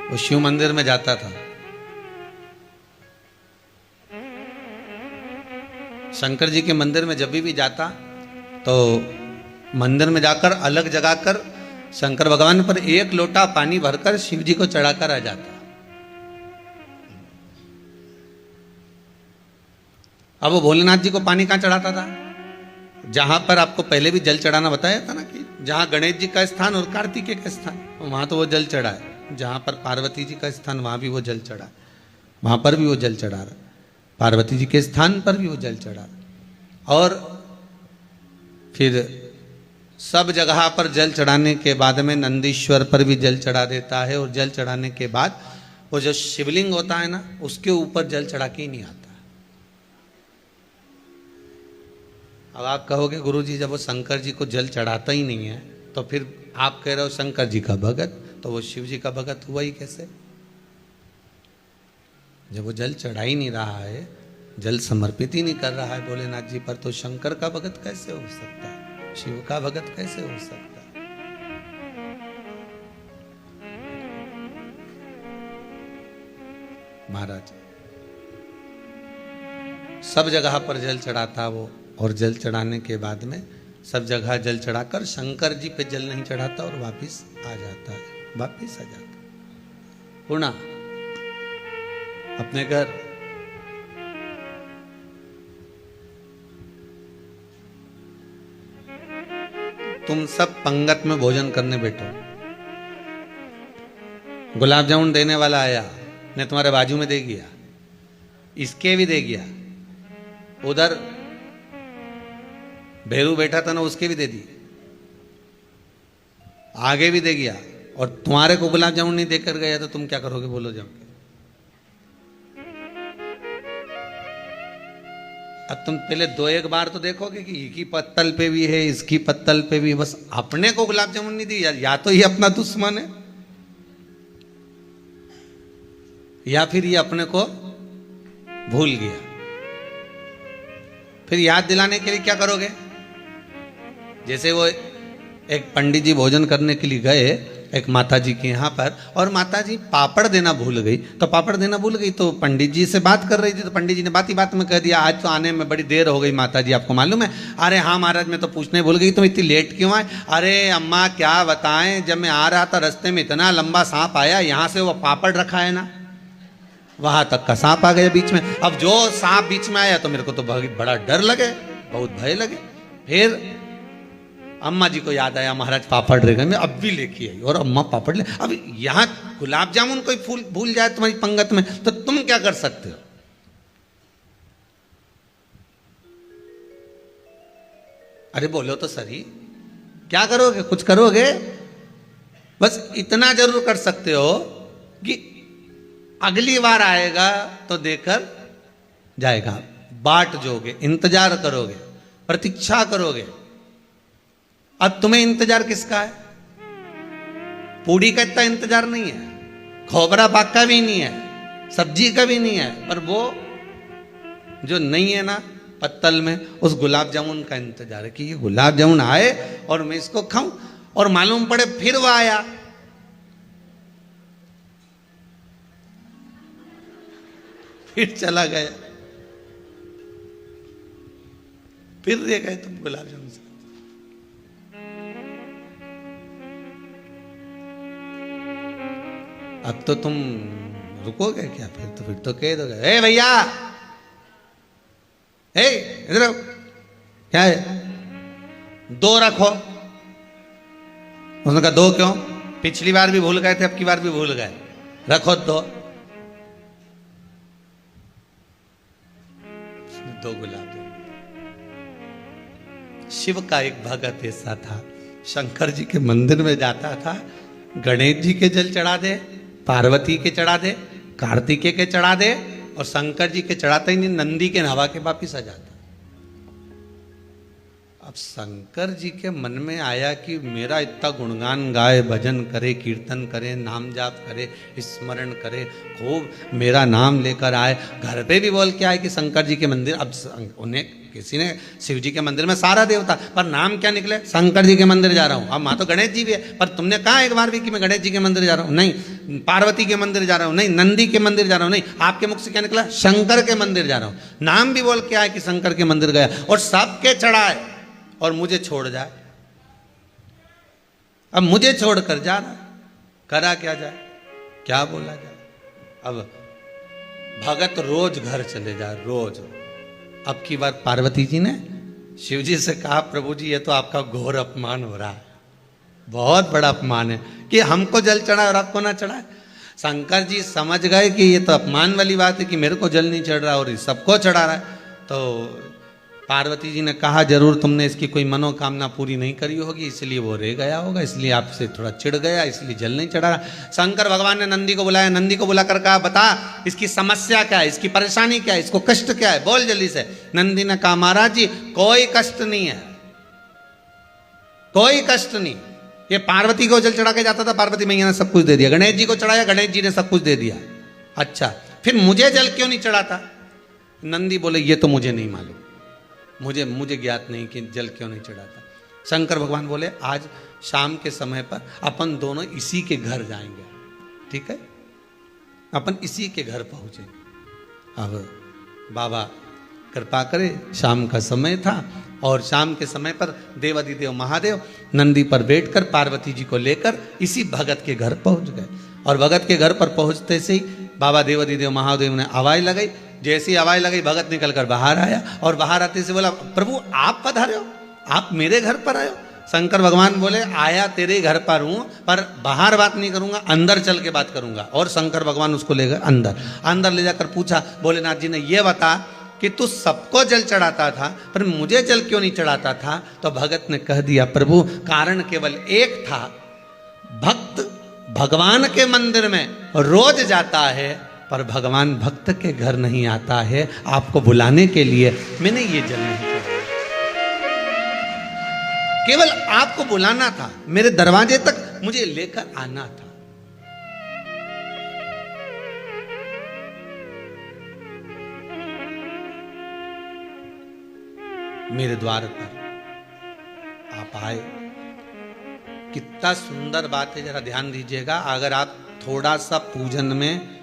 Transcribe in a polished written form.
वो शिव मंदिर में जाता था। शंकर जी के मंदिर में जब भी जाता तो मंदिर में जाकर अलग जगह कर शंकर भगवान पर एक लोटा पानी भरकर शिव जी को चढ़ाकर आ जाता। अब वो भोलेनाथ जी को पानी कहां चढ़ाता था? जहां पर आपको पहले भी जल चढ़ाना बताया था ना, कि जहां गणेश जी का स्थान और कार्तिकेय का स्थान, वहां तो वो जल चढ़ा है। जहां पर पार्वती जी का स्थान, वहां भी वो जल चढ़ा, वहां पर भी वो जल चढ़ा रहा। पार्वती जी के स्थान पर भी वो जल चढ़ा। और फिर सब जगह पर जल चढ़ाने के बाद में नंदीश्वर पर भी जल चढ़ा देता है। और जल चढ़ाने के बाद वो जो शिवलिंग होता है ना, उसके ऊपर जल चढ़ा के ही नहीं आता। अब आप कहोगे गुरुजी जब वो शंकर जी को जल चढ़ाता ही नहीं है तो फिर आप कह रहे हो शंकर जी का भगत, तो वो शिव जी का भगत हुआ ही कैसे? जब वो जल चढ़ा ही नहीं रहा है, जल समर्पित ही नहीं कर रहा है भोलेनाथ जी पर, तो शंकर का भगत कैसे हो सकता है? शिव का भगत कैसे हो सकता है? महाराज सब जगह पर जल चढ़ाता वो, और जल चढ़ाने के बाद में सब जगह जल चढ़ाकर शंकर जी पे जल नहीं चढ़ाता और वापिस आ जाता है, वापिस आ जाता। पुणा अपने घर तुम सब पंगत में भोजन करने बैठो, गुलाब जामुन देने वाला आया, ने तुम्हारे बाजू में दे गया, इसके भी दे गया, उधर भैरू बैठा था ना, उसके भी दे दी, आगे भी दे गया, और तुम्हारे को गुलाब जामुन नहीं देकर गया तो तुम क्या करोगे? बोलो जम के। अब तुम पहले दो एक बार तो देखोगे कि इसकी पत्तल पे भी है, इसकी पत्तल पे भी, बस अपने को गुलाब जामुन नहीं दी, या तो ये अपना दुश्मन है या फिर ये अपने को भूल गया। फिर याद दिलाने के लिए क्या करोगे? जैसे वो एक पंडित जी भोजन करने के लिए गए एक माता जी के यहाँ पर, और माता जी पापड़ देना भूल गई। तो पापड़ देना भूल गई तो पंडित जी से बात कर रही थी, तो पंडित जी ने बात ही बात में कह दिया, आज तो आने में बड़ी देर हो गई माता जी, आपको मालूम है? अरे हाँ महाराज, मैं तो पूछने भूल गई, तुम इतनी लेट क्यों आए? अरे अम्मा क्या बताएं, जब मैं आ रहा था रास्ते में इतना लंबा सांप आया, यहाँ से वो पापड़ रखा है ना, वहां तक का सांप आ गया बीच में। अब जो सांप बीच में आया तो मेरे को तो बड़ा डर लगे, बहुत भय लगे। फिर अम्मा जी को याद आया, महाराज पापड़ रह गए, मैं अब भी लेके आई, और अम्मा पापड़ ले। अब यहां गुलाब जामुन कोई फूल भूल जाए तुम्हारी पंगत में तो तुम क्या कर सकते हो? अरे बोलो तो सही, क्या करोगे? कुछ करोगे? बस इतना जरूर कर सकते हो कि अगली बार आएगा तो देकर जाएगा, बाट जोगे, इंतजार करोगे, प्रतीक्षा करोगे। अब तुम्हें इंतजार किसका है? पूड़ी का इतना इंतजार नहीं है, खोबरा पाक का भी नहीं है, सब्जी का भी नहीं है, पर वो जो नहीं है ना पत्तल में, उस गुलाब जामुन का इंतजार है कि ये गुलाब जामुन आए और मैं इसको खाऊं। और मालूम पड़े फिर वो आया, फिर चला गया, फिर दे गए तुम गुलाब जामुन से। अब तो तुम रुकोगे क्या? फिर तो कह दोगे, ए भैया, ए इधर आओ, क्या है? दो रखो। उसने कहा दो क्यों? पिछली बार भी भूल गए थे, अब की बार भी भूल गए, रखो दो। दो गुलाब जामुन। शिव का एक भगत ऐसा था, शंकर जी के मंदिर में जाता था, गणेश जी के जल चढ़ा दे, पार्वती के चढ़ा दे, कार्तिकेय के चढ़ा दे, और शंकर जी के चढ़ाता ही नहीं, नंदी के नहवा के वापिस आ जाता। अब शंकर जी के मन में आया कि मेरा इतना गुणगान गाए, भजन करे, कीर्तन करे, नाम जाप करे, स्मरण करे, खूब मेरा नाम लेकर आए, घर पे भी बोल के आए कि शंकर जी के मंदिर। अब उन्हें किसी ने शिव जी के मंदिर में सारा देवता, पर नाम क्या निकले? शंकर जी के मंदिर जा रहा हूँ। अब वहाँ तो गणेश जी भी है, पर तुमने कहा एक बार भी कि मैं गणेश जी के मंदिर जा रहा हूँ? नहीं। पार्वती के मंदिर जा रहा हूँ? नहीं। नंदी के मंदिर जा रहा हूँ? नहीं। आपके मुख से क्या निकला? शंकर के मंदिर जा रहा हूँ। नाम भी बोल के आए कि शंकर के मंदिर गया, और सबके चढ़ाए और मुझे छोड़ जाए। अब मुझे छोड़कर जा रहा, करा क्या जाए, क्या बोला जाए? अब भगत रोज घर चले जाए, रोज। अब की बार पार्वती जी ने शिव जी से कहा, प्रभु जी ये तो आपका घोर अपमान हो रहा है, बहुत बड़ा अपमान है कि हमको जल चढ़ाए और आपको ना चढ़ाए। शंकर जी समझ गए कि ये तो अपमान वाली बात है कि मेरे को जल नहीं चढ़ रहा और सबको चढ़ा रहा है। तो पार्वती जी ने कहा, जरूर तुमने इसकी कोई मनोकामना पूरी नहीं करी होगी, इसलिए वो रह गया होगा, इसलिए आपसे थोड़ा चिढ़ गया, इसलिए जल नहीं चढ़ा रहा। शंकर भगवान ने नंदी को बुलाया, नंदी को बुलाकर कहा, बता इसकी समस्या क्या है, इसकी परेशानी क्या है, इसको कष्ट क्या है, बोल जल्दी से। नंदी ने कहा, महाराज जी कोई कष्ट नहीं है, कोई कष्ट नहीं। ये पार्वती को जल चढ़ा के जाता था, पार्वती मैया ने सब कुछ दे दिया। गणेश जी को चढ़ाया, गणेश जी ने सब कुछ दे दिया। अच्छा, फिर मुझे जल क्यों नहीं चढ़ाता? नंदी बोले, ये तो मुझे नहीं मालूम, मुझे ज्ञात नहीं कि जल क्यों नहीं चढ़ाता। शंकर भगवान बोले, आज शाम के समय पर अपन दोनों इसी के घर जाएंगे, ठीक है? अपन इसी के घर पहुंचे। अब बाबा कृपा करे, शाम का समय था और शाम के समय पर देवाधिदेव महादेव नंदी पर बैठकर पार्वती जी को लेकर इसी भगत के घर पहुंच गए। और भगत के घर पर पहुंचते से ही बाबा देवाधिदेव महादेव ने आवाज लगाई। जैसी आवाज लगी, भगत निकलकर बाहर आया और बाहर आते से बोला, प्रभु आप पधारे हो, आप मेरे घर पर आए हो? शंकर भगवान बोले, आया तेरे घर पर हूं, पर बाहर बात नहीं करूंगा, अंदर चल के बात करूंगा। और शंकर भगवान उसको ले गए अंदर ले जाकर पूछा, भोलेनाथ जी ने, ये बता कि तू सबको जल चढ़ाता था, पर मुझे जल क्यों नहीं चढ़ाता था? तो भगत ने कह दिया, प्रभु कारण केवल एक था, भक्त भगवान के मंदिर में रोज जाता है, पर भगवान भक्त के घर नहीं आता है। आपको बुलाने के लिए मैंने ये जल नहीं चढ़ाया, केवल आपको बुलाना था, मेरे दरवाजे तक मुझे लेकर आना था। मेरे द्वार पर आप आए, कितना सुंदर बात है, जरा ध्यान दीजिएगा। अगर आप थोड़ा सा पूजन में